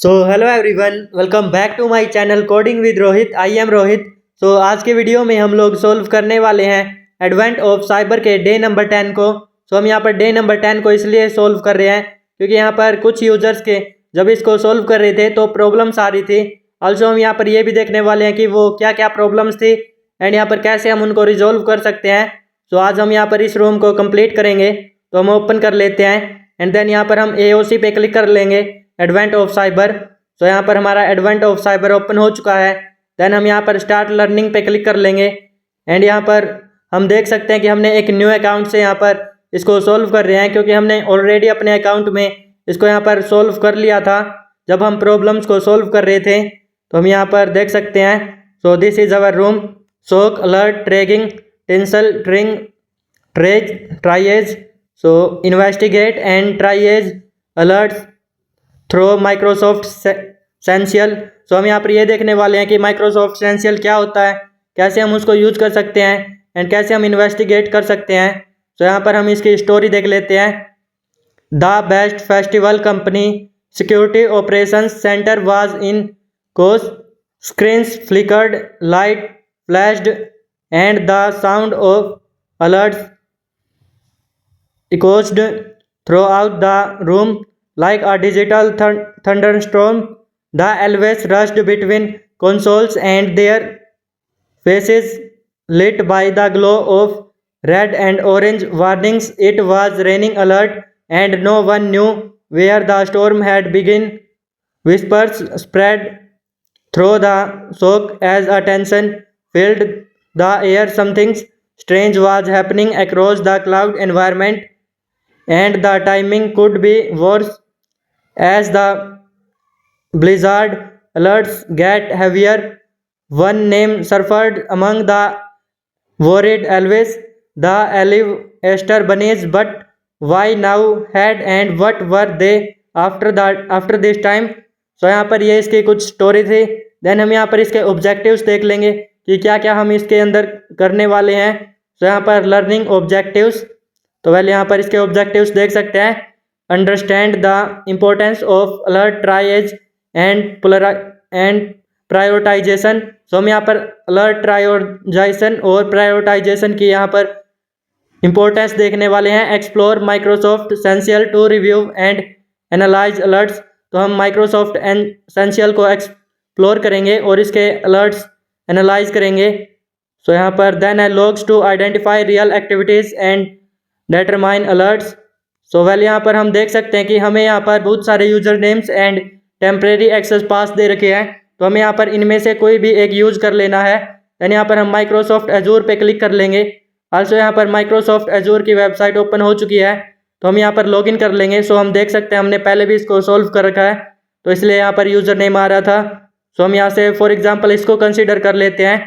So hello everyone, welcome back to my channel coding with Rohit. I am Rohit. So आज के video में हम लोग सोल्व करने वाले हैं एडवेंट ऑफ साइबर के डे नंबर 10 को। सो हम यहाँ पर डे नंबर 10 को इसलिए सोल्व कर रहे हैं क्योंकि यहाँ पर कुछ यूजर्स के जब इसको सोल्व कर रहे थे तो प्रॉब्लम्स आ रही थी। ऑल्सो हम यहाँ पर ये भी देखने वाले हैं कि वो क्या क्या प्रॉब्लम्स थी एंड यहाँ पर कैसे हम उनको रिजोल्व कर सकते हैं। सो आज हम यहाँ पर इस रूम को कंप्लीट करेंगे। तो हम ओपन कर लेते हैं एंड देन यहाँ पर हम AOC पे क्लिक कर लेंगे, एडवेंट ऑफ साइबर। तो यहाँ पर हमारा एडवेंट ऑफ साइबर ओपन हो चुका है। देन हम यहाँ पर स्टार्ट लर्निंग पे क्लिक कर लेंगे एंड यहाँ पर हम देख सकते हैं कि हमने एक न्यू अकाउंट से यहाँ पर इसको सोल्व कर रहे हैं क्योंकि हमने ऑलरेडी अपने अकाउंट में इसको यहाँ पर सोल्व कर लिया था जब हम प्रॉब्लम्स को सोल्व कर रहे थे। तो हम यहाँ पर देख सकते हैं। So this is our room, SOC alert tracking tinsel tring trage triage. So investigate and triage alert through Microsoft Sentinel. So हम यहाँ पर ये देखने वाले हैं कि माइक्रोसॉफ्ट सेंशियल क्या होता है, कैसे हम उसको यूज कर सकते हैं एंड कैसे हम इन्वेस्टिगेट कर सकते हैं। तो यहाँ पर हम इसकी स्टोरी देख लेते हैं। The best festival company security operations centre was in cos, screens flickered, light flashed and the sound of alerts echoed throughout the room like a digital thunderstorm. The elves rushed between consoles and their faces lit by the glow of red and orange warnings. It was raining alert and no one knew where the storm had begun. Whispers spread through the shock as a tension filled the air. Something strange was happening across the cloud environment, and the timing could be worse as the blizzard alerts get heavier. One name surfaced among the worried elves, the Esther bunnies. But why now had and what were they after this time? So यहाँ पर ये इसकी कुछ story थी। Then हम यहाँ पर इसके ऑब्जेक्टिव्स देख लेंगे कि क्या क्या हम इसके अंदर करने वाले हैं। तो यहाँ पर लर्निंग ऑब्जेक्टिव्स, तो पहले यहाँ पर इसके ऑब्जेक्टिव्स देख सकते हैं। Understand the importance of alert triage and prioritization. So हम यहाँ पर अलर्ट ट्रायोजाइजेशन और प्रायोरिटाइजेशन की यहाँ पर इम्पोर्टेंस देखने वाले हैं। Explore Microsoft sentinel to review and analyse alerts. तो हम माइक्रोसॉफ्ट सेंशियल को एक्सप्लोर करेंगे और इसके अलर्ट्स एनालाइज करेंगे। सो यहाँ पर देन है logs to identify real activities and determine alerts. So well यहाँ पर हम देख सकते हैं कि हमें यहाँ पर बहुत सारे user names and temporary access pass दे रखे हैं। तो हमें यहाँ पर इनमें से कोई भी एक यूज कर लेना है। देन यहाँ पर हम माइक्रोसॉफ्ट एजूर पे क्लिक कर लेंगे। आल्सो यहाँ पर माइक्रोसॉफ्ट एजूर की वेबसाइट ओपन हो चुकी है तो हम यहाँ पर लॉगिन कर लेंगे। सो हम देख सकते हैं हमने पहले भी इसको सोल्व कर रखा है तो इसलिए यहाँ पर यूजर नेम आ रहा था। सो हम यहाँ से फॉर एग्जाम्पल इसको कंसिडर कर लेते हैं।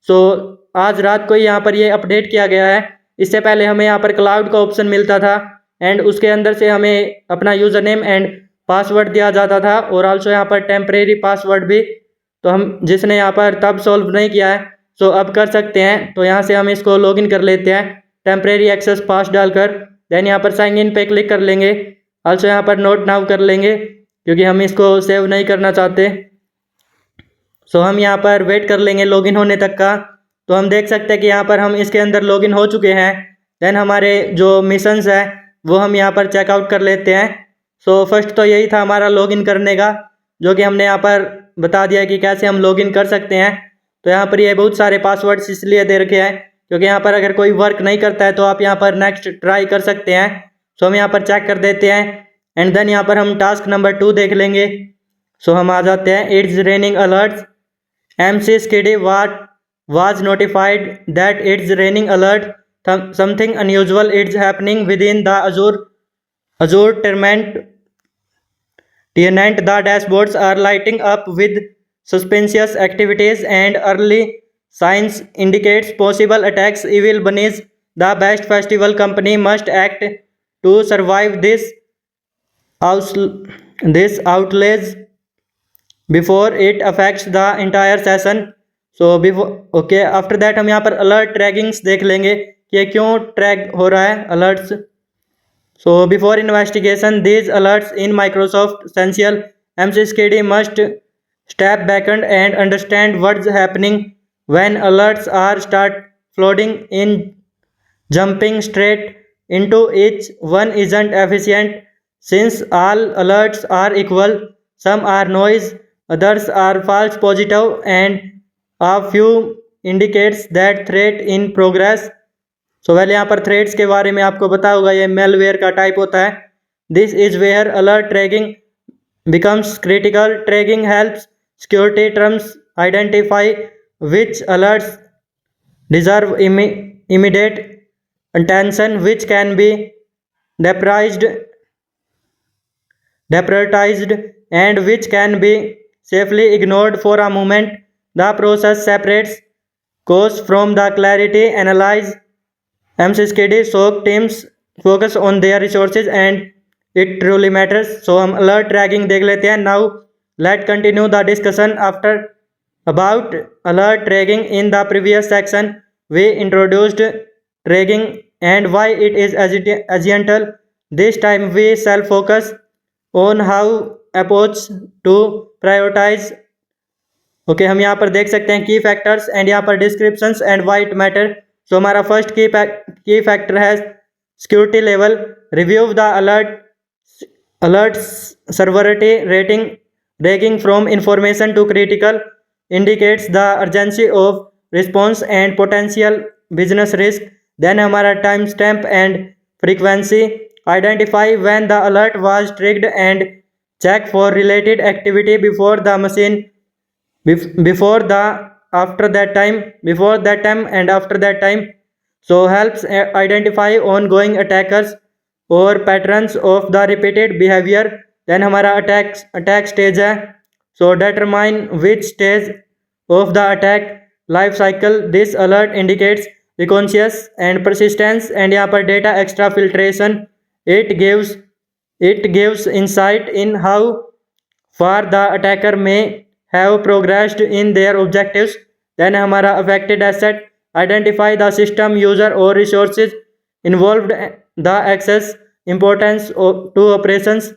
सो आज रात को यहाँ पर ये अपडेट किया गया है। इससे पहले हमें यहाँ पर क्लाउड का ऑप्शन मिलता था एंड उसके अंदर से हमें अपना यूज़र नेम एंड पासवर्ड दिया जाता था और आल्सो यहाँ पर टेम्परेरी पासवर्ड भी। तो हम जिसने यहाँ पर तब सॉल्व नहीं किया है सो अब कर सकते हैं। तो यहाँ से हम इसको लॉगिन कर लेते हैं टेम्परेरी एक्सेस पास डालकर। देन यहाँ पर साइन इन पे क्लिक कर लेंगे। आल्सो यहाँ पर नोट नाउ कर लेंगे क्योंकि हम इसको सेव नहीं करना चाहते। सो हम यहाँ पर वेट कर लेंगे लॉगिन होने तक का। तो हम देख सकते हैं कि यहाँ पर हम इसके अंदर लॉगिन हो चुके हैं। देन हमारे जो मिशंस है वो हम यहाँ पर चेकआउट कर लेते हैं। सो फर्स्ट तो यही था हमारा लॉगिन करने का, जो कि हमने यहाँ पर बता दिया कि कैसे हम लॉगिन कर सकते हैं। तो यहाँ पर ये बहुत सारे पासवर्ड्स इसलिए दे रखे हैं क्योंकि यहाँ पर अगर कोई वर्क नहीं करता है तो आप यहाँ पर नेक्स्ट ट्राई कर सकते हैं। सो हम यहाँ पर चेक कर देते हैं एंड देन यहाँ पर हम टास्क नंबर 2 देख लेंगे। सो हम आ जाते हैं। It's raining alerts, MC Skiddy was notified that it's raining alert. Something unusual is happening within the Azure tenant. The dashboards are lighting up with suspicious activities and early signs indicates possible attacks. Evil bunnies, the best festival company, must act to survive this outrage before it affects the entire session. So before okay after that हम यहाँ पर alert ट्रैकिंग्स देख लेंगे कि ये क्यों track हो रहा है alerts. So before investigation these alerts in Microsoft सेंशियल MCSKD must step back and understand what's happening when alerts are start flooding in. Jumping straight into each one isn't efficient since all alerts are equal. Some are noise, others are false positive, and a few indicates that threat in progress. सो पहले यहाँ पर threads के बारे में आपको पता होगा, ये मेलवेयर का टाइप होता है. This is where alert tracking becomes critical. Tracking helps security terms identify which alerts deserve immediate attention, which can be deprioritized, and which can be safely ignored for a moment. The process separates cause from the clarity. Analyze MCSKD SOC teams focus on their resources and it truly matters. So हम alert tracking देख लेते हैं. Now let's continue the discussion after about alert tracking. In the previous section we introduced tracking and why it is essential. This time we shall focus on how approach to prioritize. Okay हम यहाँ पर देख सकते हैं की factors and यहाँ पर descriptions and why it matter. So हमारा फर्स्ट की फैक्टर है security level. Review the alert severity rating ranking from information to critical indicates the urgency of response and potential business risk. Then हमारा time stamp and frequency. Identify when the alert was triggered and check for related activity before that time and after that time. So helps identify ongoing attackers or patterns of the repeated behavior. Then हमारा attack stage है. So determine which stage of the attack life cycle this alert indicates recurrence and persistence. and यहाँ पर data extra filtration. It gives insight in how far the attacker may have progressed in their objectives. Then हमारा affected asset. Identify the system, user or resources involved, the access importance to operations.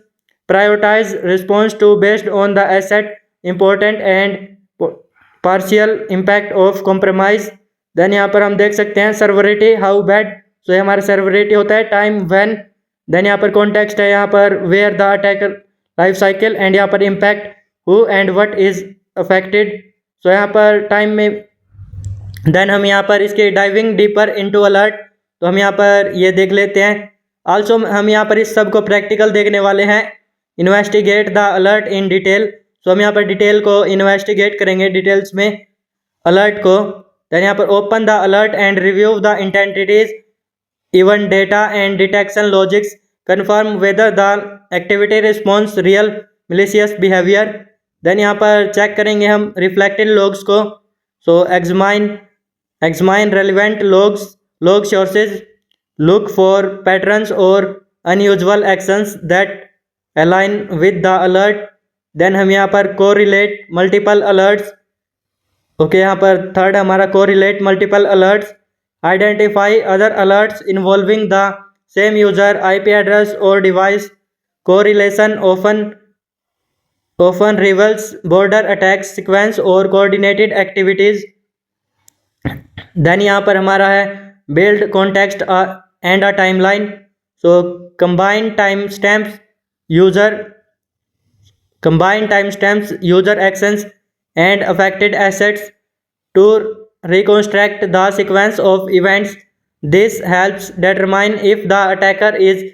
Prioritize response to based on the asset important and partial impact of compromise. Then यहाँ पर हम देख सकते हैं सर्वरिटी how bad. सो हमारा सर्वरिटी होता है टाइम व्हेन. देन यहाँ पर कॉन्टेक्स्ट है यहाँ पर where the attacker life cycle and यहाँ पर impact who and what is affected. So यहाँ पर टाइम में. देन हम यहाँ पर इसके डाइविंग डीपर इनटू अलर्ट. तो हम यहाँ पर ये देख लेते हैं. आल्सो हम यहाँ पर इस सब को प्रैक्टिकल देखने वाले हैं. Investigate the alert in detail. So हम यहाँ पर डिटेल को इन्वेस्टिगेट करेंगे डिटेल्स में अलर्ट को. देन यहाँ पर open the alert and review the entities even data and detection logics. Confirm whether the activity response real malicious behaviour. Then यहाँ पर चेक करेंगे हम रिफ्लेक्टेड लॉग्स को. सो examine relevant log sources. Look for patterns or unusual actions that align with the alert. Then हम यहाँ पर correlate multiple alerts. Okay यहाँ पर थर्ड हमारा correlate multiple alerts. Identify other alerts involving the same user, IP address or device. Correlation often reveals border attacks sequence or coordinated activities. Then यहाँ पर हमारा है build context and a timeline. So combine timestamps, user actions and affected assets to reconstruct the sequence of events. This helps determine if the attacker is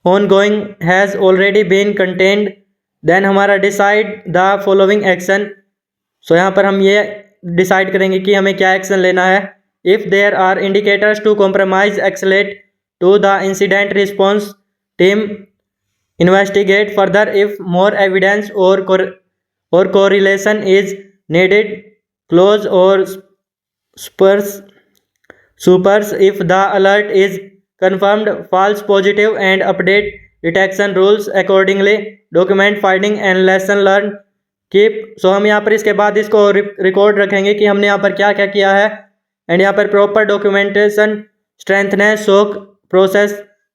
ongoing has already been contained. Then हमारा decide the following action. So यहाँ पर हम ये decide करेंगे कि हमें क्या action लेना है. If there are indicators to compromise, escalate to the incident response team. Investigate further if more evidence or correlation is needed. Close or supers if the alert is confirmed false positive and update detection rules accordingly. Document finding and lesson learned. सो हम यहाँ पर इसके बाद इसको record रखेंगे कि हमने यहाँ पर क्या क्या किया है. एंड यहाँ पर proper documentation strengthens SOC process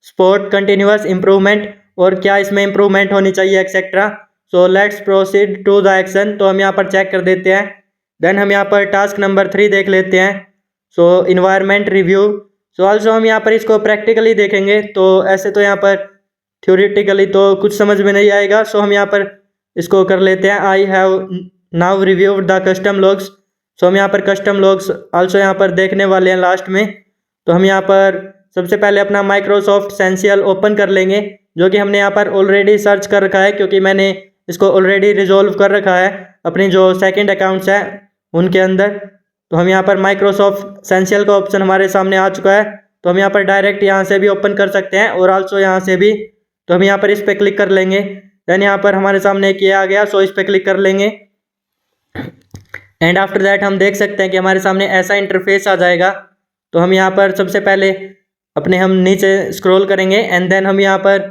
support continuous improvement और क्या इसमें इम्प्रूवमेंट होनी चाहिए etcetera. So let's proceed to the action. तो हम यहाँ पर चेक कर देते हैं। देन हम यहाँ पर टास्क नंबर 3 देख लेते हैं। सो इन्वायरमेंट रिव्यू। सो ऑल्सो हम यहाँ पर इसको प्रैक्टिकली देखेंगे। तो ऐसे तो यहाँ पर थ्योरेटिकली तो कुछ समझ में नहीं आएगा। सो हम यहाँ पर इसको कर लेते हैं। I have now reviewed the custom logs. So हम यहाँ पर कस्टम लॉग्स ऑल्सो यहाँ पर देखने वाले हैं लास्ट में। तो हम यहाँ पर सबसे पहले अपना माइक्रोसॉफ्ट एसेंशियल ओपन कर लेंगे, जो कि हमने यहाँ पर ऑलरेडी सर्च कर रखा है, क्योंकि मैंने इसको ऑलरेडी रिजॉल्व कर रखा है अपनी जो सेकंड अकाउंट्स है उनके अंदर। तो हम यहाँ पर माइक्रोसॉफ्ट एसेंशियल का ऑप्शन हमारे सामने आ चुका है। तो हम यहाँ पर डायरेक्ट यहाँ से भी ओपन कर सकते हैं और आल्सो यहाँ से भी। तो हम यहाँ पर इस पर क्लिक कर लेंगे। देन यहाँ पर हमारे सामने एक ये आ गया। सो इस पर क्लिक कर लेंगे एंड आफ्टर दैट हम देख सकते हैं कि हमारे सामने ऐसा इंटरफेस आ जाएगा। तो हम यहाँ पर सबसे पहले हम नीचे स्क्रॉल करेंगे एंड देन हम यहाँ पर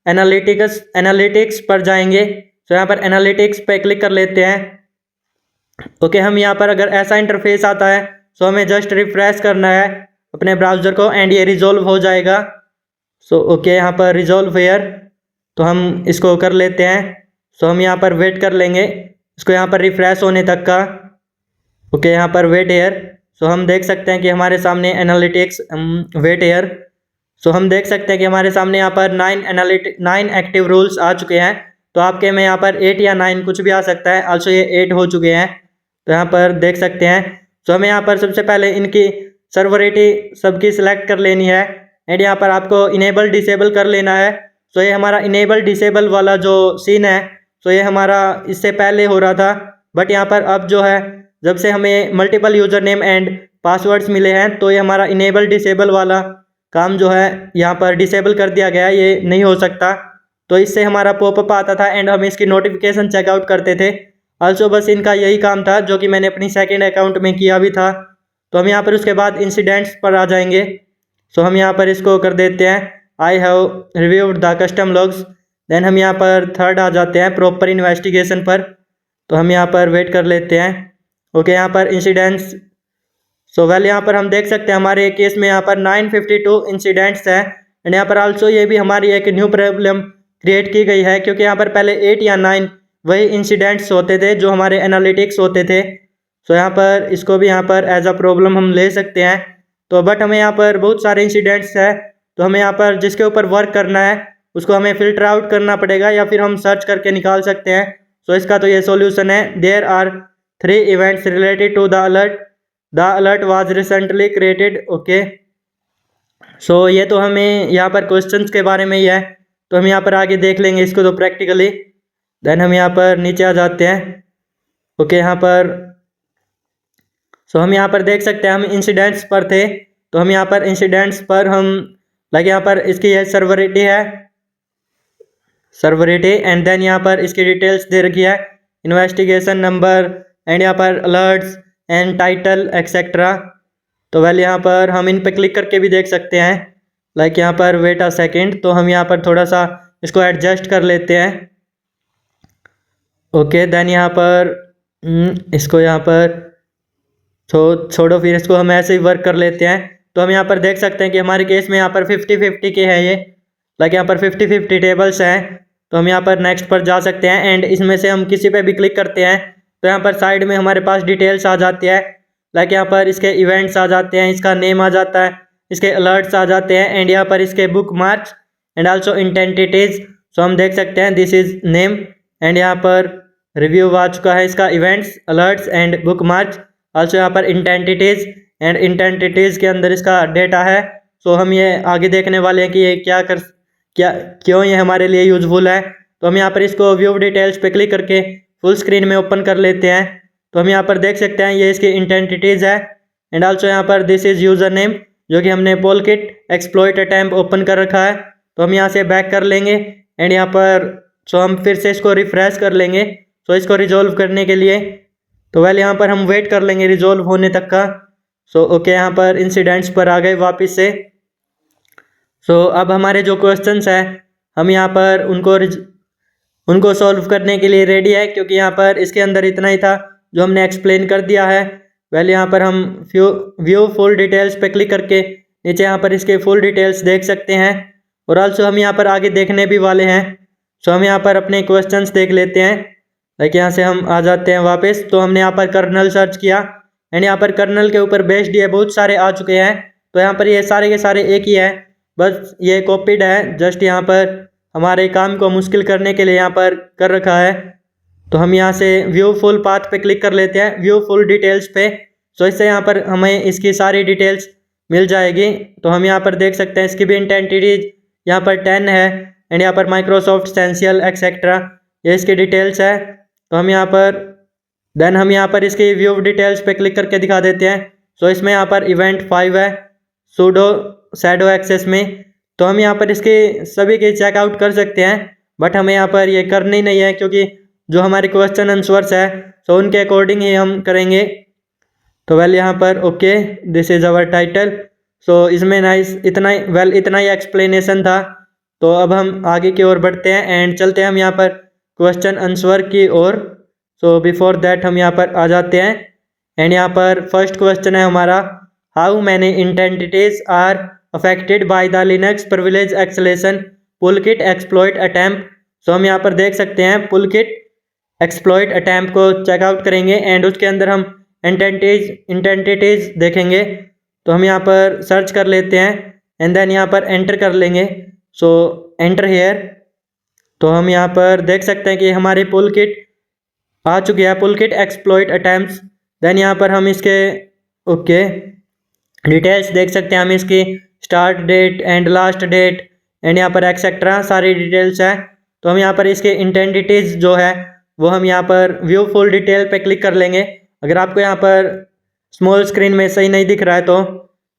एनालिटिक्स पर जाएंगे। तो यहाँ पर एनालिटिक्स पे क्लिक कर लेते हैं। ओके, हम यहाँ पर अगर ऐसा इंटरफेस आता है तो हमें जस्ट रिफ्रेश करना है अपने ब्राउज़र को एंड ये रिजॉल्व हो जाएगा। सो ओके, यहाँ पर रिजॉल्व हेयर। तो हम इसको कर लेते हैं। सो हम यहाँ पर वेट कर लेंगे इसको यहाँ पर रिफ्रेश होने तक का। ओके, यहाँ पर वेट हेयर। सो हम देख सकते हैं कि हमारे सामने एनालिटिक्स वेट हेयर। सो हम देख सकते हैं कि हमारे सामने यहाँ पर 9 एक्टिव रूल्स आ चुके हैं। तो आपके में यहाँ पर 8 या 9 कुछ भी आ सकता है। आल्सो ये 8 हो चुके हैं। तो यहाँ पर देख सकते हैं। सो हमें यहाँ पर सबसे पहले इनकी सर्वरिटी सबकी सिलेक्ट कर लेनी है एंड यहाँ पर आपको इनेबल डिसेबल कर लेना है। सो ये हमारा इनेबल डिसेबल वाला जो सीन है, सो ये हमारा इससे पहले हो रहा था, बट यहाँ पर अब जो है जब से हमें multiple user name and passwords मिले हैं तो ये हमारा इनेबल डिसेबल वाला काम जो है यहाँ पर डिसेबल कर दिया गया है, ये नहीं हो सकता। तो इससे हमारा पॉपअप आता था एंड हम इसकी नोटिफिकेशन चेकआउट करते थे। आल्सो बस इनका यही काम था जो कि मैंने अपनी सेकंड अकाउंट में किया भी था। तो हम यहाँ पर उसके बाद इंसिडेंट्स पर आ जाएंगे। सो हम यहाँ पर इसको कर देते हैं I have reviewed the custom logs. Then हम यहाँ पर थर्ड आ जाते हैं प्रॉपर इन्वेस्टिगेशन पर। तो हम यहाँ पर वेट कर लेते हैं। ओके, यहाँ पर इंसिडेंट्स। सो वेल यहाँ पर हम देख सकते हैं हमारे केस में यहाँ पर 952 इंसिडेंट्स हैं एंड यहाँ पर आल्सो ये भी हमारी एक न्यू प्रॉब्लम क्रिएट की गई है, क्योंकि यहाँ पर पहले 8 या 9 वही इंसिडेंट्स होते थे जो हमारे एनालिटिक्स होते थे। सो यहाँ पर इसको भी यहाँ पर एज अ प्रॉब्लम हम ले सकते हैं। तो बट हमें यहाँ पर बहुत सारे इंसिडेंट्स है, तो हमें यहाँ पर जिसके ऊपर वर्क करना है उसको हमें फिल्टर आउट करना पड़ेगा या फिर हम सर्च करके निकाल सकते हैं। सो इसका तो ये सॉल्यूशन है। There are 3 events related to the alert. The alert was recently created. Okay, so ये तो हमें यहाँ पर क्वेश्चंस के बारे में ही है, तो हम यहाँ पर आगे देख लेंगे इसको तो प्रैक्टिकली। देन हम यहाँ पर नीचे आ जाते हैं। ओके, यहाँ पर सो हम यहाँ पर देख सकते हैं हम इंसिडेंट्स पर थे। तो हम यहाँ पर इंसिडेंट्स पर हम यहाँ पर इसकी ये सर्वरिटी है, सर्वरिटी एंड देन यहाँ पर इसकी डिटेल्स दे रखी है, इन्वेस्टिगेशन नंबर एंड यहाँ पर अलर्ट्स एंड टाइटल एक्सेट्रा। तो वेल यहाँ पर हम इन पे क्लिक करके भी देख सकते हैं। यहाँ पर वेट अ सेकेंड। तो हम यहाँ पर थोड़ा सा इसको एडजस्ट कर लेते हैं। ओके, देन यहाँ पर इसको यहाँ पर छोड़ो, फिर इसको हम ऐसे ही वर्क कर लेते हैं। तो हम यहाँ पर देख सकते हैं कि हमारे केस में यहाँ पर 50-50 के हैं ये, यहाँ पर 50-50 टेबल्स हैं। तो हम यहाँ पर नेक्स्ट पर जा सकते हैं एंड इसमें से हम किसी पे भी क्लिक करते हैं तो यहाँ पर साइड में हमारे पास डिटेल्स आ जाती है। यहाँ पर इसके इवेंट्स आ जाते हैं, इसका नेम आ जाता है, इसके अलर्ट्स आ जाते हैं एंड यहाँ पर इसके बुक मार्क्स एंड आल्सो इंटेंटिटीज। सो हम देख सकते हैं दिस इज नेम एंड यहाँ पर रिव्यू आ चुका है इसका, events, alerts and book marks. Also यहाँ पर इंटेंटिटीज एंड इंटेंटिटीज के अंदर इसका डेटा है। सो हम ये आगे देखने वाले हैं कि ये क्यों ये हमारे लिए यूजफुल है। तो हम यहाँ पर इसको व्यू डिटेल्स पे क्लिक करके फुल स्क्रीन में ओपन कर लेते हैं। तो हम यहाँ पर देख सकते हैं ये इसकी इंटेंटिटीज है एंड आल्सो यहाँ पर दिस इज यूजर नेम, जो कि हमने पोलकिट एक्सप्लॉइट अटैम्प्ट ओपन कर रखा है। तो हम यहाँ से बैक कर लेंगे एंड यहाँ पर हम फिर से इसको रिफ्रेश कर लेंगे इसको रिजॉल्व करने के लिए। तो वेल यहाँ पर हम वेट कर लेंगे रिजॉल्व होने तक का। ओके, यहाँ पर इंसिडेंट्स पर आ गए वापस से। अब हमारे जो क्वेश्चंस हैं हम यहाँ पर उनको सॉल्व करने के लिए रेडी है, क्योंकि यहाँ पर इसके अंदर इतना ही था जो हमने एक्सप्लेन कर दिया है। वेल यहाँ पर हम व्यू फुल डिटेल्स पे क्लिक करके नीचे यहाँ पर इसके फुल डिटेल्स देख सकते हैं और आल्सो हम यहाँ पर आगे देखने भी वाले हैं। सो हम यहाँ पर अपने क्वेश्चंस देख लेते हैं। लाइक यहाँ से हम आ जाते हैं वापस। तो हमने यहाँ पर कर्नल सर्च किया एंड यहाँ पर कर्नल के ऊपर बेस्ड ये बहुत सारे आ चुके हैं। तो यहाँ पर ये सारे के सारे एक ही है, बस ये कॉपीड है, जस्ट यहाँ पर हमारे काम को मुश्किल करने के लिए यहाँ पर कर रखा है। तो हम यहाँ से व्यू फुल पाथ पे क्लिक कर लेते हैं, व्यू फुल डिटेल्स पे। सो इससे यहाँ पर हमें इसकी सारी डिटेल्स मिल जाएगी। तो हम यहाँ पर देख सकते हैं इसकी भी इंटेंटिटीज यहाँ पर 10 है एंड यहाँ पर माइक्रोसॉफ्ट एसेंशियल एक्सेट्रा ये इसकी डिटेल्स है। तो हम यहाँ पर देन हम यहाँ पर इसकी व्यू डिटेल्स पे क्लिक करके दिखा देते हैं। सो इसमें यहाँ पर इवेंट 5 है सूडो शैडो एक्सेस में। तो हम यहाँ पर इसके सभी के चेकआउट कर सकते हैं, बट हमें यहाँ पर ये करनी नहीं है क्योंकि जो हमारे क्वेश्चन आंसर्स है सो उनके अकॉर्डिंग ही हम करेंगे। तो वेल यहाँ पर okay this is our title. So इसमें नाइस इतना ही एक्सप्लेनेशन था। तो अब हम आगे की ओर बढ़ते हैं एंड चलते हैं हम यहाँ पर क्वेश्चन आंसर की ओर। सो बिफोर दैट हम यहाँ पर आ जाते हैं एंड यहाँ पर फर्स्ट क्वेश्चन है हमारा, how many entities are affected by the Linux privilege escalation PwnKit exploit attempt. So हम यहाँ पर देख सकते हैं पुलकिट एक्सप्लॉइट अटैम्प्ट को चेकआउट करेंगे एंड उसके अंदर हम इंटेंटिटीज देखेंगे। तो हम यहाँ पर सर्च कर लेते हैं एंड देन यहाँ पर एंटर कर लेंगे। So enter here. तो हम यहाँ पर देख सकते हैं कि हमारी पुल किट आ चुकी है, पुल किट एक्सप्लॉइट अटैम्प्ट्स। देन यहाँ पर हम इसके ओके डिटेल्स देख सकते हैं, हम इसकी start date and last date and यहाँ पर एक्सेट्रा सारी डिटेल्स है। तो हम यहाँ पर इसके इंटेंटिटीज जो है वो हम यहाँ पर व्यू फुल डिटेल पे क्लिक कर लेंगे। अगर आपको यहाँ पर स्मॉल स्क्रीन में सही नहीं दिख रहा है तो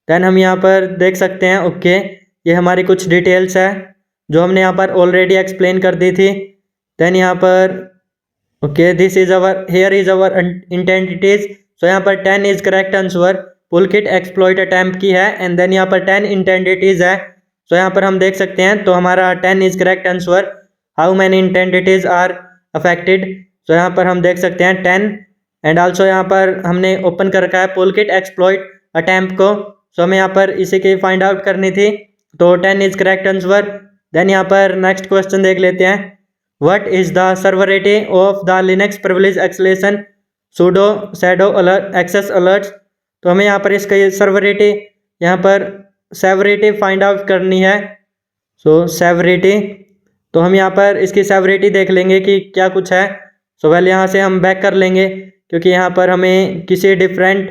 देन हम यहाँ पर देख सकते हैं ओके ये हमारी कुछ डिटेल्स है जो हमने यहाँ पर ऑलरेडी एक्सप्लेन कर दी थी। देन यहाँ पर okay this is our here is our entities. So यहाँ पर 10 is correct answer, PwnKit exploit attempt की है एंड देन यहाँ पर 10 इंटेंटिटीज है। सो यहाँ पर हम देख सकते हैं तो हमारा 10 is correct answer. How many entities are affected. So यहाँ पर हम देख सकते हैं 10 एंड आल्सो यहाँ पर हमने ओपन कर रखा है पुल किट एक्सप्लॉइट अटैम्प्ट को। सो हमें यहाँ पर इसी की फाइंड आउट करनी थी, तो 10 इज करेक्ट आंसर। देन यहाँ पर नेक्स्ट क्वेश्चन देख लेते हैं, what is the severity of the Linux privilege escalation sudo shadow alert access alerts. तो हमें यहाँ पर इसका सर्वरिटी यहाँ पर सेवरिटी फाइंड आउट करनी है। सो सेवरिटी, तो हम यहाँ पर इसकी सेवरिटी देख लेंगे कि क्या कुछ है। सो वेल यहाँ से हम बैक कर लेंगे क्योंकि यहाँ पर हमें किसी डिफरेंट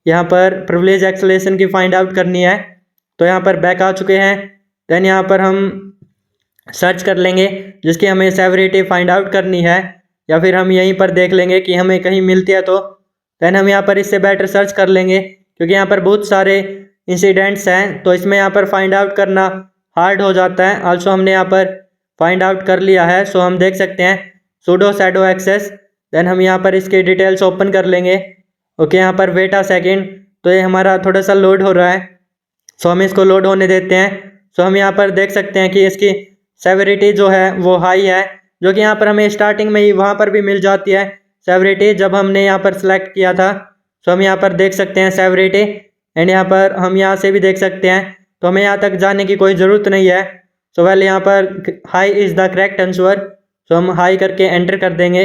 यहाँ पर प्रिविलेज एक्सेलेशन की फाइंड आउट करनी है। तो यहाँ पर बैक आ चुके हैं। देन यहाँ पर हम सर्च कर लेंगे जिसकी हमें सेवरिटी फाइंड आउट करनी है, या फिर हम यहीं पर देख लेंगे कि हमें कहीं मिलती है तो देन हम यहाँ पर इससे बेटर सर्च कर लेंगे क्योंकि यहाँ पर बहुत सारे इंसिडेंट्स हैं तो इसमें यहाँ पर फाइंड आउट करना हार्ड हो जाता है। आल्सो हमने यहाँ पर फाइंड आउट कर लिया है। सो हम देख सकते हैं सूडो शैडो एक्सेस। देन हम यहाँ पर इसके डिटेल्स ओपन कर लेंगे। ओके यहाँ पर वेट अ सेकेंड, तो ये हमारा थोड़ा सा लोड हो रहा है। सो हम इसको लोड होने देते हैं। सो हम यहाँ पर देख सकते हैं कि इसकी सेवरिटी जो है वो हाई है, जो कि यहाँ पर हमें स्टार्टिंग में ही वहाँ पर भी मिल जाती है सेवरिटी जब हमने यहाँ पर सिलेक्ट किया था। सो हम यहाँ पर देख सकते हैं सेवरिटी एंड यहाँ पर हम यहाँ से भी देख सकते हैं। तो हमें यहाँ तक जाने की कोई ज़रूरत नहीं है। सो वेल यहाँ पर high is the correct answer. So हम हाई करके एंटर कर देंगे।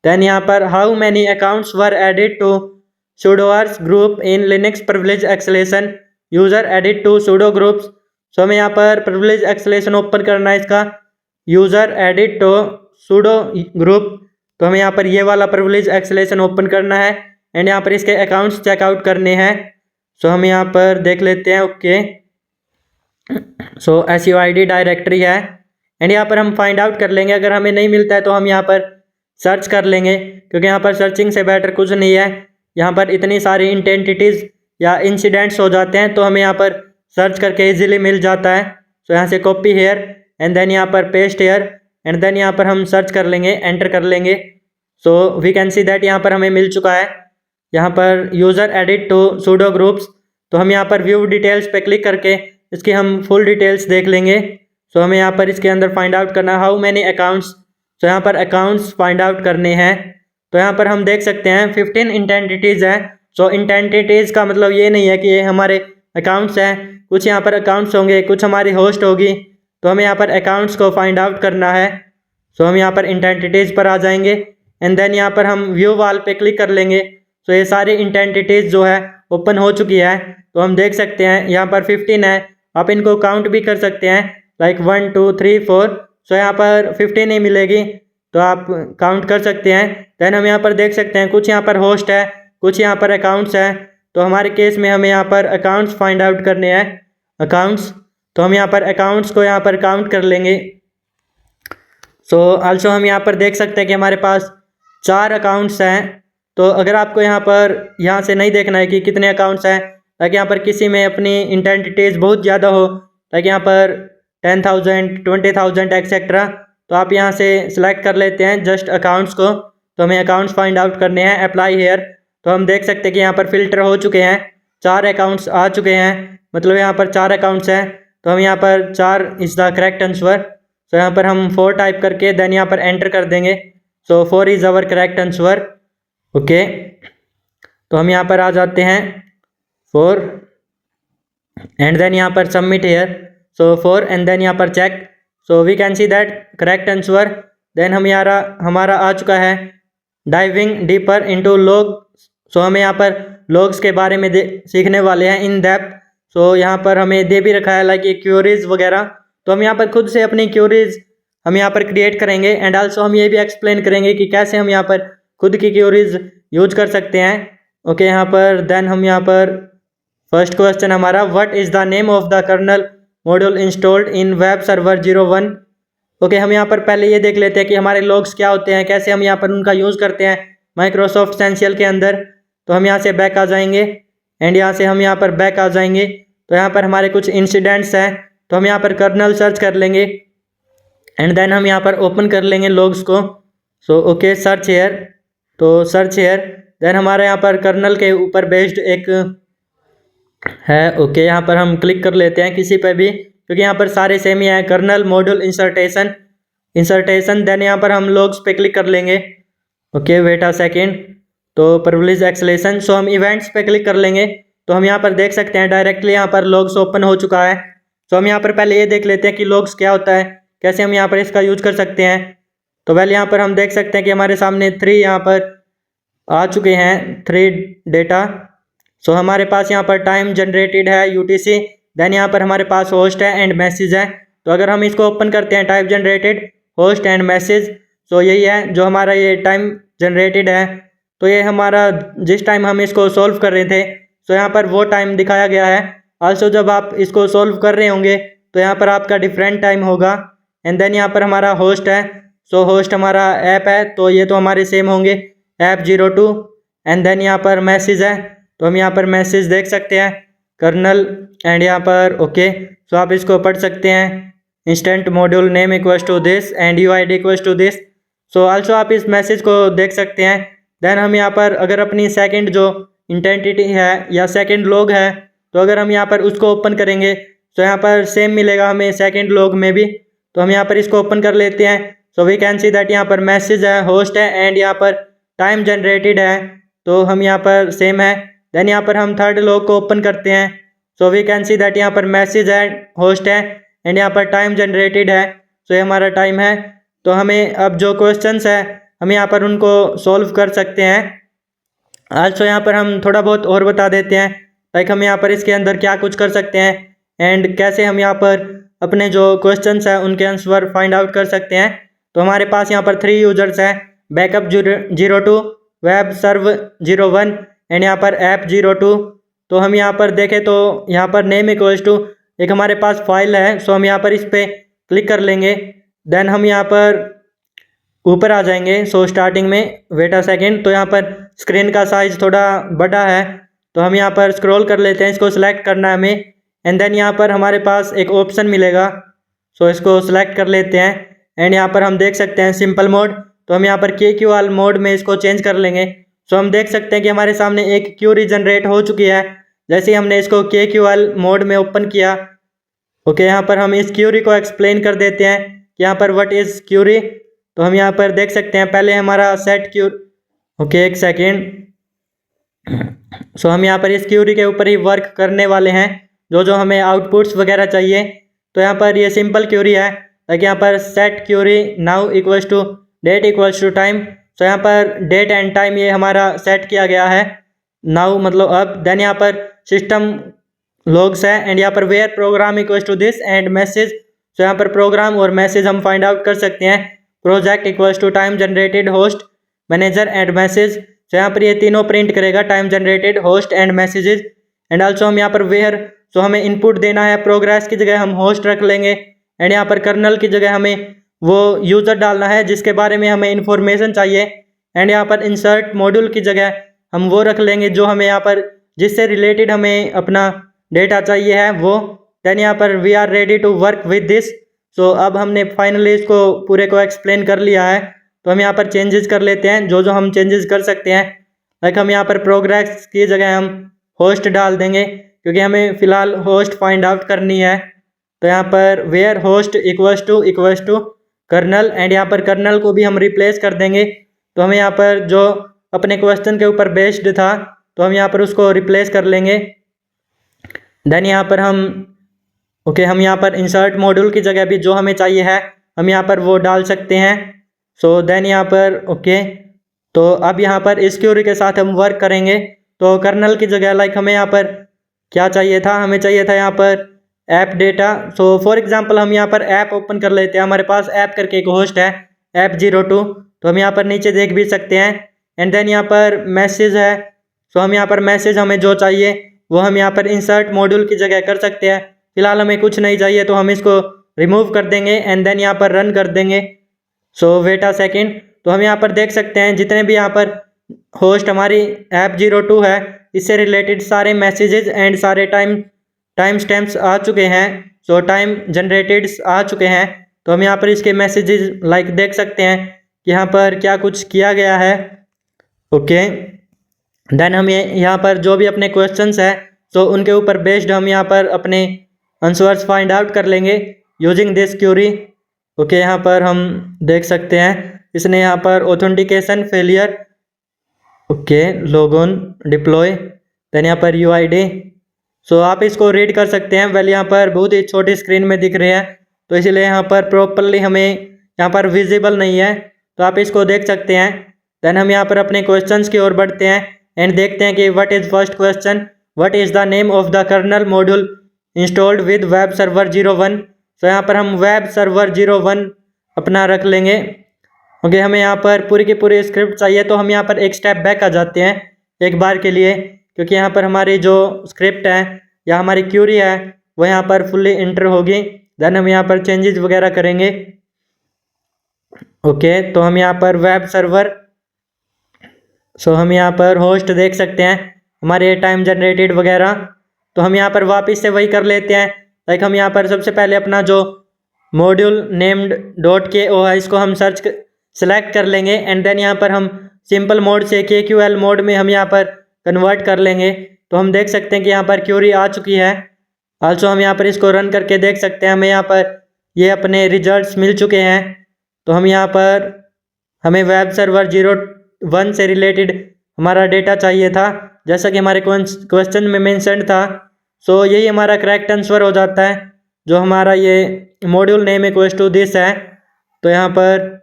देन यहाँ पर how many accounts were added to sudoers group in Linux privilege escalation user added to sudo groups. So हमें यहाँ पर प्रिविलेज एक्सेलेशन ओपन करना है इसका, user added to sudo group. तो हमें यहाँ पर ये वाला प्रिविलेज एक्सेलेशन ओपन करना है एंड यहाँ पर इसके अकाउंट्स चेकआउट करने हैं। सो हम यहाँ पर देख लेते हैं ओके। सो SUID डायरेक्टरी है एंड यहाँ पर हम फाइंड आउट कर लेंगे। अगर हमें नहीं मिलता है तो हम यहाँ पर सर्च कर लेंगे क्योंकि यहाँ पर सर्चिंग से बेटर कुछ नहीं है। यहाँ पर इतनी सारी इंटेंटिटीज़ या इंसिडेंट्स हो जाते हैं तो हमें यहाँ पर सर्च करके इजीली मिल जाता है। सो यहाँ से कॉपी हेयर एंड देन यहाँ पर पेस्ट हेयर एंड देन यहाँ पर हम सर्च कर लेंगे, एंटर कर लेंगे। So we can see that यहाँ पर हमें मिल चुका है यहाँ पर user edit to sudo groups. तो हम यहाँ पर व्यू डिटेल्स पे क्लिक करके इसकी हम फुल डिटेल्स देख लेंगे। सो हमें यहाँ पर इसके अंदर फाइंड आउट करना हाउ मैनी अकाउंट्स। सो यहाँ पर अकाउंट्स फाइंड आउट करने हैं। तो यहाँ पर हम देख सकते हैं 15 इंटेंटिटीज़ है। सो इंटेंटिटीज़ का मतलब ये नहीं है कि ये हमारे अकाउंट्स हैं, कुछ यहाँ पर अकाउंट्स होंगे, कुछ हमारी होस्ट होगी। तो हमें यहाँ पर अकाउंट्स को फाइंड आउट करना है। सो हम यहाँ पर इंटेंटिटीज़ पर आ जाएंगे एंड देन यहाँ पर हम व्यू वाल पे क्लिक कर लेंगे। सो ये सारी इंटेंटिटीज़ जो है ओपन हो चुकी है। तो हम देख सकते हैं यहाँ पर 15 है, आप इनको काउंट भी कर सकते हैं लाइक 1 2 3 4। सो यहाँ पर 15 ही मिलेगी तो आप काउंट कर सकते हैं। देन हम यहाँ पर देख सकते हैं कुछ यहाँ पर होस्ट है, कुछ यहाँ पर अकाउंट्स है। तो हमारे केस में हमें यहाँ पर अकाउंट्स फाइंड आउट करने हैं, अकाउंट्स। तो हम यहाँ पर अकाउंट्स को यहाँ पर काउंट कर लेंगे। सो आल्सो हम यहाँ पर देख सकते हैं कि हमारे पास 4 अकाउंट्स हैं। तो अगर आपको यहाँ से नहीं देखना है कि कितने अकाउंट्स हैं, ताकि यहाँ पर किसी में अपनी इंटेंटिटीज़ बहुत ज़्यादा हो, ताकि यहाँ पर 10,000 20,000 एक्सेट्रा, तो आप यहाँ से सिलेक्ट कर लेते हैं जस्ट अकाउंट्स को। तो हमें अकाउंट्स फाइंड आउट करने हैं, अप्लाई हेयर। तो हम देख सकते हैं कि यहाँ पर फिल्टर हो चुके हैं, 4 अकाउंट्स आ चुके हैं, मतलब यहाँ पर 4 अकाउंट्स हैं। तो हम यहाँ पर 4 is the correct answer. So यहाँ पर हम 4 टाइप करके देन यहाँ पर एंटर कर देंगे। So 4 is our correct answer. Okay, तो हम यहाँ पर आ जाते हैं 4 एंड देन यहाँ पर submit here. So 4 and then यहाँ पर check. So we can see that correct answer. Then हमारा आ चुका है diving deeper into log. So हमें यहाँ पर लॉग्स के बारे में सीखने वाले हैं इन डेप्थ। सो यहाँ पर हमें दे भी रखा है लाइक क्यूरीज वगैरह। तो हम यहाँ पर खुद से अपनी क्यूरीज हम यहाँ पर क्रिएट करेंगे एंड आल्सो हम ये भी एक्सप्लेन करेंगे कि कैसे हम यहाँ पर खुद की क्यूरीज यूज कर सकते हैं। ओके, यहाँ पर देन हम यहाँ पर फर्स्ट क्वेश्चन हमारा, what is the name of the kernel module installed in web server 01। Okay, हम यहाँ पर पहले ये देख लेते हैं कि हमारे लॉग्स क्या होते हैं, कैसे हम यहाँ पर उनका यूज़ करते हैं माइक्रोसॉफ्ट एसेंशियल के अंदर। तो हम यहाँ से बैक आ जाएंगे एंड यहाँ से हम यहाँ पर बैक आ जाएंगे। तो यहाँ पर हमारे कुछ इंसिडेंट्स हैं, तो हम यहाँ पर कर्नल सर्च कर लेंगे एंड देन हम यहाँ पर ओपन कर लेंगे लॉग्स को। So okay, search here. तो सर्च हेयर, देन हमारे यहाँ पर कर्नल के ऊपर बेस्ड एक है। ओके, यहाँ पर हम क्लिक कर लेते हैं किसी पर भी, क्योंकि यहाँ पर सारे सेम ही हैं, कर्नल मॉड्यूल इंसर्टेशन। देन यहाँ पर हम लॉग्स पे क्लिक कर लेंगे। Okay, wait a second. तो प्रिविलेज एक्सलेशन। सो हम इवेंट्स पे क्लिक कर लेंगे। तो हम यहाँ पर देख सकते हैं डायरेक्टली यहाँ पर लॉग्स ओपन हो चुका है। तो हम यहाँ पर पहले ये देख लेते हैं कि लॉग्स क्या होता है, कैसे हम यहाँ पर इसका यूज कर सकते हैं। तो पहले यहाँ पर हम देख सकते हैं कि हमारे सामने 3 यहाँ पर आ चुके हैं, 3 डेटा। सो हमारे पास यहाँ पर टाइम जनरेटेड है UTC, देन यहाँ पर हमारे पास होस्ट है एंड मैसेज है। तो अगर हम इसको ओपन करते हैं time generated host and message, तो यही है जो हमारा ये टाइम जनरेटेड है। तो ये हमारा जिस टाइम हम इसको सॉल्व कर रहे थे, तो यहाँ पर वो टाइम दिखाया गया है। आल्सो जब आप इसको सॉल्व कर रहे होंगे तो यहाँ पर आपका डिफरेंट टाइम होगा। एंड देन यहाँ पर हमारा होस्ट है। सो होस्ट हमारा ऐप है, तो ये तो हमारे सेम होंगे, ऐप 02। एंड देन यहाँ पर मैसेज है, तो हम यहाँ पर मैसेज देख सकते हैं कर्नल एंड यहाँ पर ओके। सो आप इसको पढ़ सकते हैं, instant module name equals to this and UID equals to this. So also आप इस मैसेज को देख सकते हैं। देन हम यहाँ पर अगर अपनी सेकंड जो इंटेंटिटी है या सेकंड लॉग है, तो अगर हम यहाँ पर उसको ओपन करेंगे तो यहाँ पर सेम मिलेगा हमें सेकंड लॉग में भी। तो हम यहाँ पर इसको ओपन कर लेते हैं। So we can see that यहाँ पर मैसेज है, होस्ट है एंड यहाँ पर टाइम जनरेटेड है, तो हम यहाँ पर सेम है। देन यहाँ पर हम थर्ड लॉग को ओपन करते हैं। So we can see that यहाँ पर मैसेज है, होस्ट है एंड यहाँ पर टाइम जनरेटेड है। सो ये हमारा टाइम है। तो हमें अब जो क्वेश्चंस है हम यहाँ पर उनको सॉल्व कर सकते हैं। आल्सो यहाँ पर हम थोड़ा बहुत और बता देते हैं, लाइक हम यहाँ पर इसके अंदर क्या कुछ कर सकते हैं एंड कैसे हम यहाँ पर अपने जो क्वेश्चंस हैं उनके आंसर फाइंड आउट कर सकते हैं। तो हमारे पास यहाँ पर 3 यूजर्स हैं, बैकअप 02, वेब सर्व 01 एंड यहाँ पर ऐप 02। तो हम यहाँ पर देखें तो यहाँ पर नेम इक्वल्स टू एक हमारे पास फाइल है। सो हम यहाँ पर इस पर क्लिक कर लेंगे। देन हम यहाँ पर ऊपर आ जाएंगे। सो स्टार्टिंग में वेट अ सेकेंड। तो यहाँ पर स्क्रीन का साइज थोड़ा बड़ा है, तो हम यहाँ पर स्क्रॉल कर लेते हैं, इसको सिलेक्ट करना है हमें। एंड देन यहाँ पर हमारे पास एक ऑप्शन मिलेगा, सो इसको सिलेक्ट कर लेते हैं। एंड यहाँ पर हम देख सकते हैं सिंपल मोड, तो हम यहाँ पर KQL मोड में इसको चेंज कर लेंगे। सो हम देख सकते हैं कि हमारे सामने एक क्यूरी जनरेट हो चुकी है जैसे ही हमने इसको KQL मोड में ओपन किया। ओके, यहाँ पर हम इस क्यूरी को एक्सप्लेन कर देते हैं कि यहाँ पर व्हाट इज़ क्यूरी। तो हम यहाँ पर देख सकते हैं पहले हमारा सेट ओके, एक सेकेंड। सो हम यहाँ पर इस क्यूरी के ऊपर ही वर्क करने वाले हैं, जो हमें आउटपुट्स वगैरह चाहिए। तो यहाँ पर ये सिंपल क्यूरी है, ताकि यहाँ पर set query now equals to date equals to time. तो यहाँ पर डेट एंड टाइम ये हमारा सेट किया गया है नाउ मतलब अब। देन यहाँ पर सिस्टम लॉग्स है एंड यहाँ पर where program equals to this and message. तो यहाँ पर प्रोग्राम और मैसेज हम फाइंड आउट कर सकते हैं। Project equals to time generated host manager and message. तो यहाँ पर ये तीनों प्रिंट करेगा, time generated, host and messages. And also हम यहाँ पर वेयर, तो हमें इनपुट देना है, प्रोग्रेस की जगह हम होस्ट रख लेंगे। एंड यहाँ पर कर्नल की जगह हमें वो यूज़र डालना है जिसके बारे में हमें इंफॉर्मेशन चाहिए। एंड यहाँ पर इंसर्ट मॉड्यूल की जगह हम वो रख लेंगे जो हमें यहाँ पर जिससे रिलेटेड हमें अपना डेटा चाहिए है वो। देन यहाँ पर we are ready to work with this. So अब हमने फाइनली इसको पूरे को एक्सप्लेन कर लिया है। तो हम यहाँ पर चेंजेस कर लेते हैं जो हम चेंजेस कर सकते हैं। लाइक हम यहाँ पर प्रोग्रेस की जगह हम होस्ट डाल देंगे क्योंकि हमें फ़िलहाल होस्ट फाइंड आउट करनी है। तो यहाँ पर where host equals to kernel and यहाँ पर कर्नल को भी हम रिप्लेस कर देंगे। तो हमें यहाँ पर जो अपने क्वेश्चन के ऊपर बेस्ड था तो हम यहाँ पर उसको रिप्लेस कर लेंगे। देन यहाँ पर हम हम यहाँ पर इंसर्ट मॉड्यूल की जगह भी जो हमें चाहिए है हम यहाँ पर वो डाल सकते हैं। सो देन यहाँ पर तो अब यहाँ पर इस क्यूरी के साथ हम वर्क करेंगे। तो कर्नल की जगह लाइक हमें यहाँ पर क्या चाहिए था, हमें चाहिए था यहाँ पर app data. So for example हम यहाँ पर ऐप ओपन कर लेते हैं। हमारे पास ऐप करके एक होस्ट है app02। तो हम यहाँ पर नीचे देख भी सकते हैं। एंड देन यहाँ पर मैसेज है। सो हम यहाँ पर मैसेज हमें जो चाहिए वो हम यहाँ पर इंसर्ट मॉड्यूल की जगह कर सकते हैं। फिलहाल हमें कुछ नहीं चाहिए तो हम इसको रिमूव कर देंगे एंड देन यहाँ पर रन कर देंगे। सो वेट अ सेकेंड। तो हम यहाँ पर देख सकते हैं जितने भी यहाँ पर होस्ट हमारी app02 है इससे रिलेटेड सारे मैसेजेस एंड सारे टाइम स्टैम्प्स आ चुके हैं। सो टाइम जनरेटेड आ चुके हैं। तो हम यहाँ पर इसके मैसेजेस लाइक देख सकते हैं कि यहाँ पर क्या कुछ किया गया है। देन हम यहाँ पर जो भी अपने क्वेश्चंस है तो उनके ऊपर बेस्ड हम यहाँ पर अपने आंसर्स फाइंड आउट कर लेंगे यूजिंग दिस क्यूरी। यहाँ पर हम देख सकते हैं इसने यहाँ पर authentication failure login deploy then यहाँ पर UID। सो आप इसको रीड कर सकते हैं। वेल यहाँ पर बहुत ही छोटी स्क्रीन में दिख रहे हैं तो इसलिए यहाँ पर प्रॉपरली हमें यहाँ पर विजिबल नहीं है तो आप इसको देख सकते हैं। देन हम यहाँ पर अपने क्वेश्चंस की ओर बढ़ते हैं एंड देखते हैं कि what is first question, what is the name of the kernel module installed with web server 01। तो यहाँ पर हम वेब सर्वर 01 अपना रख लेंगे। हमें यहाँ पर पूरी की पूरी स्क्रिप्ट चाहिए तो हम यहाँ पर एक स्टेप बैक आ जाते हैं एक बार के लिए क्योंकि यहाँ पर हमारी जो स्क्रिप्ट है या हमारी क्यूरी है वो यहाँ पर फुल्ली इंटर होगी। देन हम यहाँ पर चेंजेस वगैरह करेंगे। तो हम यहाँ पर वेब सर्वर, हम यहाँ पर होस्ट देख सकते हैं हमारे टाइम जनरेटेड वगैरह। तो हम यहाँ पर वापस से वही कर लेते हैं। लाइक हम यहाँ पर सबसे पहले अपना जो मॉड्यूल नेम्ड .ko है इसको हम सेलेक्ट कर लेंगे एंड देन यहाँ पर हम सिंपल मोड से KQL मोड में हम यहाँ पर कन्वर्ट कर लेंगे। तो हम देख सकते हैं कि यहाँ पर क्यूरी आ चुकी है। आल्सो हम यहाँ पर इसको रन करके देख सकते हैं हमें यहाँ पर ये अपने रिजल्ट्स मिल चुके हैं। तो हम यहाँ पर हमें वेब सर्वर 01 से रिलेटेड हमारा डेटा चाहिए था जैसा कि हमारे क्वेश्चन में मेंशन था। सो यही हमारा करेक्ट आंसर हो जाता है जो हमारा ये module name equals to this है। तो यहाँ पर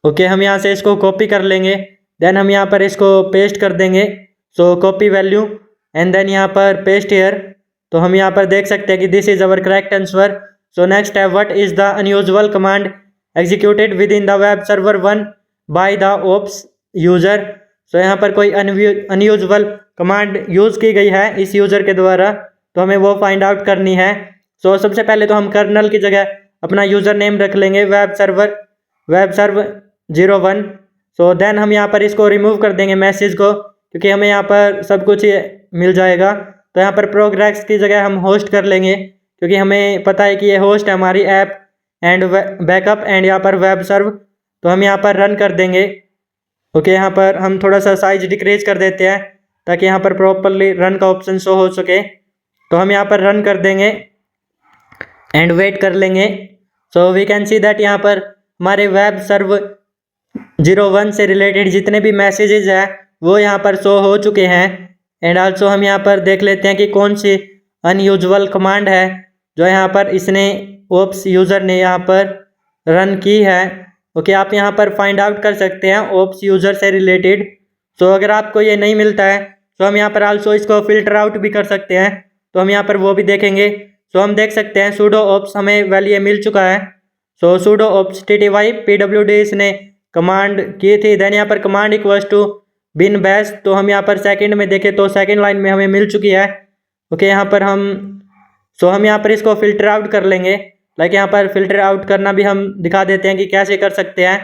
हम यहाँ से इसको कॉपी कर लेंगे। देन हम यहाँ पर इसको पेस्ट कर देंगे। So copy value and then यहाँ पर पेस्ट हियर। तो हम यहाँ पर देख सकते हैं कि this is our correct answer. So next है what is the unusual command executed with in the web server 1 by the ops user. So यहाँ पर कोई अनयूजुअल कमांड यूज़ की गई है इस यूज़र के द्वारा तो हमें वो फाइंड आउट करनी है। सो सबसे पहले तो हम कर्नल की जगह अपना यूज़र नेम रख लेंगे वेब सर्वर 01। सो देन हम यहाँ पर इसको रिमूव कर देंगे मैसेज को क्योंकि हमें यहाँ पर सब कुछ मिल जाएगा। तो यहाँ पर प्रोग्रेस की जगह हम होस्ट कर लेंगे क्योंकि हमें पता है कि ये होस्ट है हमारी ऐप एंड बैकअप एंड यहाँ पर वेब सर्व। तो हम यहाँ पर रन कर देंगे। यहाँ पर हम थोड़ा सा साइज डिक्रीज कर देते हैं ताकि यहाँ पर प्रॉपरली रन का ऑप्शन शो हो सके। तो हम यहाँ पर रन कर देंगे एंड वेट कर लेंगे। So we can see that यहाँ पर हमारे वेब सर्व 01 से रिलेटेड जितने भी मैसेजेस हैं वो यहाँ पर शो हो चुके हैं। एंड आल्सो हम यहाँ पर देख लेते हैं कि कौन सी अनयूजुअल कमांड है जो यहाँ पर इसने ओप्स यूज़र ने यहाँ पर रन की है। ओके, आप यहाँ पर फाइंड आउट कर सकते हैं ओप्स यूज़र से रिलेटेड। तो अगर आपको ये नहीं मिलता है तो हम यहाँ पर आल्सो इसको फिल्टर आउट भी कर सकते हैं, तो हम यहाँ पर वो भी देखेंगे। तो हम देख सकते हैं सूडो ओप्स हमें वैल्यू मिल चुका है। So sudo ops TTY PWD इसने कमांड की थी। देन यहाँ पर command equals to bin bash, तो हम यहाँ पर सेकंड में देखें तो सेकंड लाइन में हमें मिल चुकी है। ओके, यहाँ पर हम यहाँ पर इसको फिल्टर आउट कर लेंगे। लाइक यहाँ पर फिल्टर आउट करना भी हम दिखा देते हैं कि कैसे कर सकते हैं।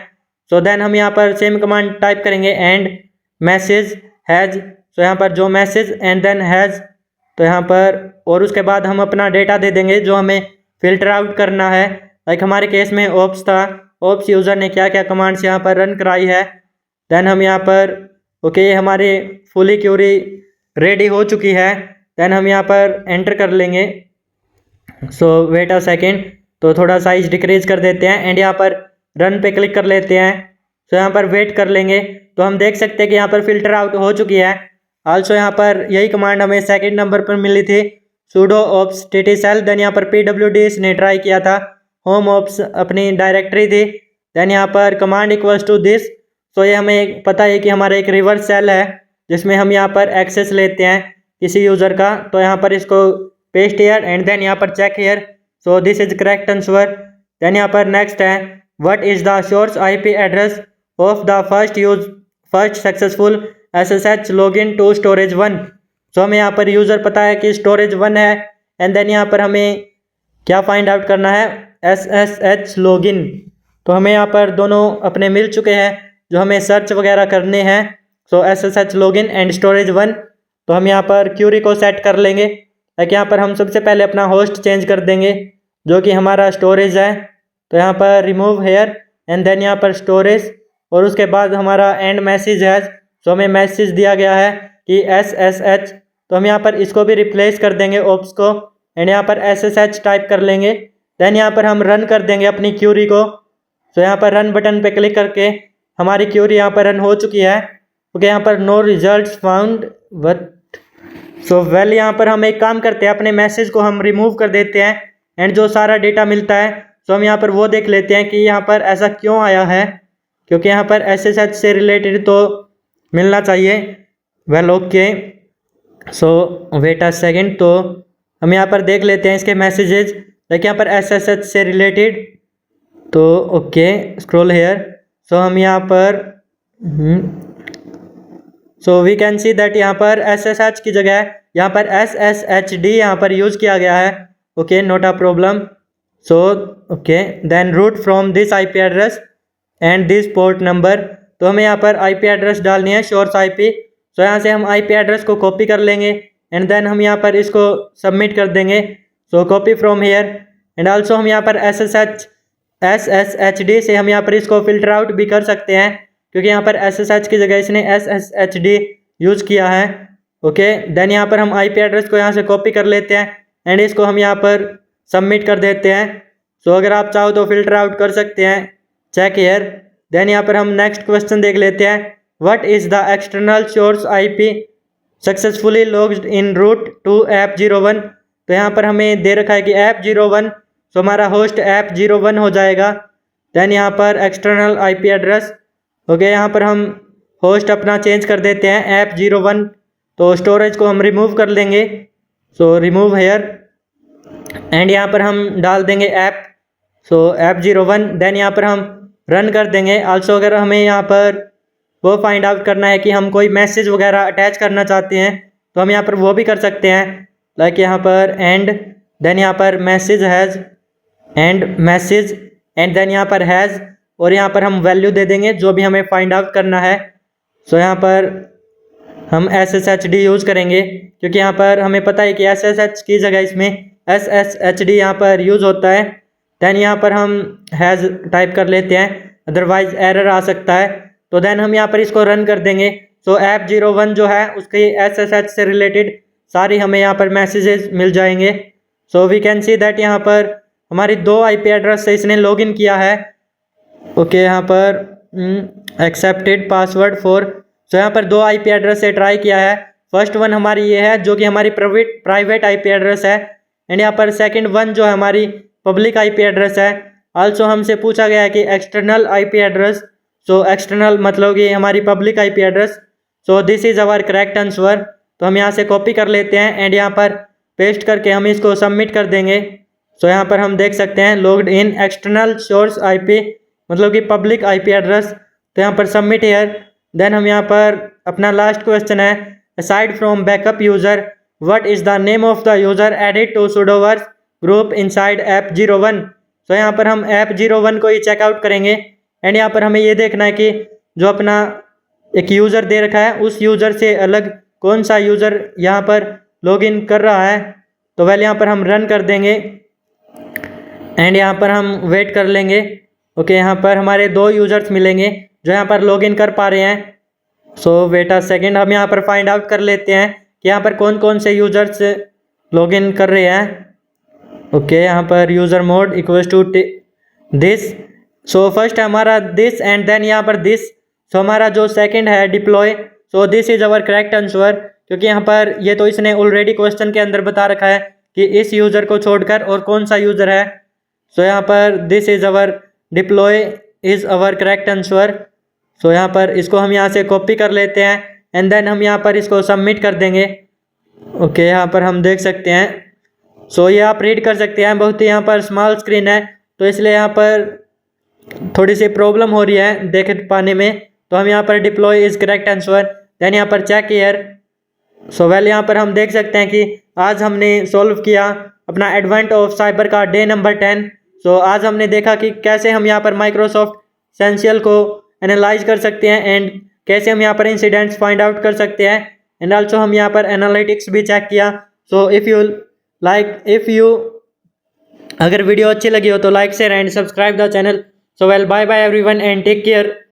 सो देन हम यहाँ पर सेम कमांड टाइप करेंगे एंड मैसेज हैज़। तो यहाँ पर जो मैसेज एंड देन हैज़, तो यहाँ पर और उसके बाद हम अपना डेटा दे देंगे जो हमें फिल्टर आउट करना है। लाइक हमारे केस में ओप्स था, ओप्स यूज़र ने क्या क्या कमांड्स यहाँ पर रन कराई है। देन हम यहाँ पर ओके हमारी फुली क्यूरी रेडी हो चुकी है। देन हम यहाँ पर एंटर कर लेंगे। सो वेट अ सेकेंड, तो थोड़ा साइज डिक्रीज कर देते हैं एंड यहाँ पर रन पे क्लिक कर लेते हैं। सो यहाँ पर वेट कर लेंगे तो हम देख सकते हैं कि यहाँ पर फिल्टर आउट हो चुकी है। आल्सो यहाँ पर यही कमांड हमें सेकंड नंबर पर मिली थी, sudo ops ttcell। देन यहाँ पर pwd इसने ट्राई किया था, होम ops अपनी डायरेक्टरी थी। देन यहाँ पर कमांड इक्वल्स टू दिस। तो ये हमें पता है कि हमारा एक रिवर्स सेल है जिसमें हम यहाँ पर एक्सेस लेते हैं किसी यूज़र का। तो यहाँ पर इसको पेस्ट हियर एंड देन यहाँ पर check here. So this is correct answer. Then यहाँ पर नेक्स्ट है what is the source IP address of the first successful SSH login to storage 1। सो हमें यहाँ पर यूज़र पता है कि स्टोरेज 1 है एंड देन यहाँ पर हमें क्या फाइंड आउट करना है, SSH लॉगिन। तो हमें यहाँ पर दोनों अपने मिल चुके हैं जो हमें सर्च वगैरह करने हैं। सो SSH लॉगिन एंड स्टोरेज 1। तो हम यहाँ पर क्यूरी को सेट कर लेंगे। लाइक यहाँ पर हम सबसे पहले अपना होस्ट चेंज कर देंगे जो कि हमारा स्टोरेज है। तो यहाँ पर रिमूव हेयर एंड देन यहाँ पर स्टोरेज और उसके बाद हमारा एंड मैसेज है। तो हमें मैसेज दिया गया है कि SSH, तो हम यहाँ पर इसको भी रिप्लेस कर देंगे ओप्स को एंड यहाँ पर SSH टाइप कर लेंगे। देन यहाँ पर हम रन कर देंगे अपनी क्यूरी को। तो यहाँ पर रन बटन पे क्लिक करके हमारी क्यूरी यहाँ पर रन हो चुकी है। ओके, यहाँ पर no results found but so well यहाँ पर हम एक काम करते हैं, अपने मैसेज को हम रिमूव कर देते हैं एंड जो सारा डेटा मिलता है तो हम यहाँ पर वो देख लेते हैं कि यहाँ पर ऐसा क्यों आया है, क्योंकि यहाँ पर SSH से रिलेटेड तो मिलना चाहिए। Well okay, so wait a second, तो हम यहाँ पर देख लेते हैं इसके मैसेजेस। लाइक यहाँ पर SSH से रिलेटेड, तो ओके स्क्रॉल हेयर। सो हम यहाँ पर so we can see that यहाँ पर SSH की जगह यहाँ पर SSHD यहाँ पर यूज़ किया गया है। Okay, not a problem. So okay, then root from this IP address and this port number. तो हमें यहाँ पर IP एड्रेस डालनी है, सोर्स IP। तो यहाँ से हम IP एड्रेस को कॉपी कर लेंगे एंड देन हम यहाँ पर इसको सबमिट कर देंगे। So copy from here and also हम यहाँ पर SSHD से हम यहाँ पर इसको फिल्टर आउट भी कर सकते हैं क्योंकि यहाँ पर SSH की जगह इसने SSHD यूज़ किया है। ओके, देन यहाँ पर हम IP एड्रेस को यहाँ से कॉपी कर लेते हैं एंड इसको हम यहाँ पर सबमिट कर देते हैं। सो अगर आप चाहो तो फिल्टर आउट कर सकते हैं, चेक हियर। देन यहाँ पर हम नेक्स्ट क्वेश्चन देख लेते हैं, what is the external source IP successfully logged in root to app01। तो यहाँ पर हमें दे रखा है कि app01, तो हमारा होस्ट app01 हो जाएगा। देन यहाँ पर एक्सटर्नल IP एड्रेस, ओके यहाँ पर हम होस्ट अपना चेंज कर देते हैं app01। तो स्टोरेज को हम रिमूव कर लेंगे, सो रिमूव हेयर एंड यहाँ पर हम डाल देंगे ऐप, सो app01। देन यहाँ पर हम रन कर देंगे। आल्सो अगर हमें यहाँ पर वो फाइंड आउट करना है कि हम कोई मैसेज वगैरह अटैच करना चाहते हैं तो हम यहाँ पर वो भी कर सकते हैं। लाइक यहाँ पर एंड देन यहाँ पर message has and message and then यहाँ पर हैज़ और यहाँ पर हम वैल्यू दे देंगे जो भी हमें फाइंड आउट करना है। सो यहाँ पर हम SSHD यूज़ करेंगे क्योंकि यहाँ पर हमें पता है कि SSH की जगह इसमें SSHD यहाँ पर यूज़ होता है। देन यहाँ पर हम हैज़ टाइप कर लेते हैं, अदरवाइज एरर आ सकता है। तो देन हम यहाँ पर इसको रन कर देंगे। सो app01 जो है उसके SSH से रिलेटेड सारी हमें यहाँ पर मैसेजेस मिल जाएंगे। So we can see that यहाँ पर हमारी 2 IP एड्रेस से इसने लॉगिन किया है। ओके, यहाँ पर एक्सेप्टेड पासवर्ड फॉर, तो यहाँ पर 2 IP एड्रेस से ट्राई किया है। फर्स्ट वन हमारी ये है जो कि हमारी प्राइवेट IP एड्रेस है एंड यहाँ पर सेकंड वन जो है हमारी पब्लिक IP एड्रेस है। आल्सो हमसे पूछा गया है कि external IP address, so external मतलब कि हमारी public IP address. So this is our correct answer. तो हम यहाँ से कॉपी कर लेते हैं एंड यहाँ पर पेस्ट करके हम इसको सबमिट कर देंगे। सो यहाँ पर हम देख सकते हैं logged in external source IP मतलब कि पब्लिक आईपी एड्रेस। तो यहाँ पर सबमिट हियर। देन हम यहाँ पर अपना लास्ट क्वेश्चन है, aside from backup user what is the name of the user added to sudoers group inside app 01। तो यहाँ पर हम ऐप 01 को ही चेकआउट करेंगे एंड यहाँ पर हमें ये देखना है कि जो अपना एक यूज़र दे रखा है उस यूज़र से अलग कौन सा यूज़र यहाँ पर लॉगिन कर रहा है। तो वेल यहाँ पर हम रन कर देंगे एंड यहाँ पर हम वेट कर लेंगे। ओके, यहाँ पर हमारे 2 यूज़र्स मिलेंगे जो यहाँ पर लॉगिन कर पा रहे हैं। सो वेट अ सेकेंड, हम यहाँ पर फाइंड आउट कर लेते हैं कि यहाँ पर कौन कौन से यूज़र्स लॉगिन कर रहे हैं। ओके, यहाँ पर user mode equals to this. So first हमारा दिस एंड देन यहाँ पर दिस। सो हमारा जो सेकंड है deploy, so this is our correct answer, क्योंकि यहाँ पर ये तो इसने ऑलरेडी क्वेश्चन के अंदर बता रखा है कि इस यूज़र को छोड़कर और कौन सा यूज़र है। सो यहाँ पर this is our deploy is our correct answer. So यहाँ पर इसको हम यहाँ से कॉपी कर लेते हैं एंड देन हम यहाँ पर इसको सबमिट कर देंगे। ओके, यहाँ पर हम देख सकते हैं। सो ये आप रीड कर सकते हैं, बहुत ही यहाँ पर स्मॉल स्क्रीन है तो इसलिए यहाँ पर थोड़ी सी प्रॉब्लम हो रही है देख पाने में। तो हम यहाँ पर deploy is correct answer, then यहाँ पर चेक हियर। सो वेल यहाँ पर हम देख सकते हैं कि आज हमने सॉल्व किया अपना एडवेंट ऑफ साइबर का डे नंबर 10। सो आज हमने देखा कि कैसे हम यहाँ पर माइक्रोसॉफ्ट एसेंशियल को एनालाइज कर सकते हैं एंड कैसे हम यहाँ पर इंसिडेंट्स फाइंड आउट कर सकते हैं एंड आल्सो हम यहाँ पर एनालिटिक्स भी चेक किया। सो इफ़ यू अगर वीडियो अच्छी लगी हो तो like share and subscribe the channel. So well bye bye everyone and take care.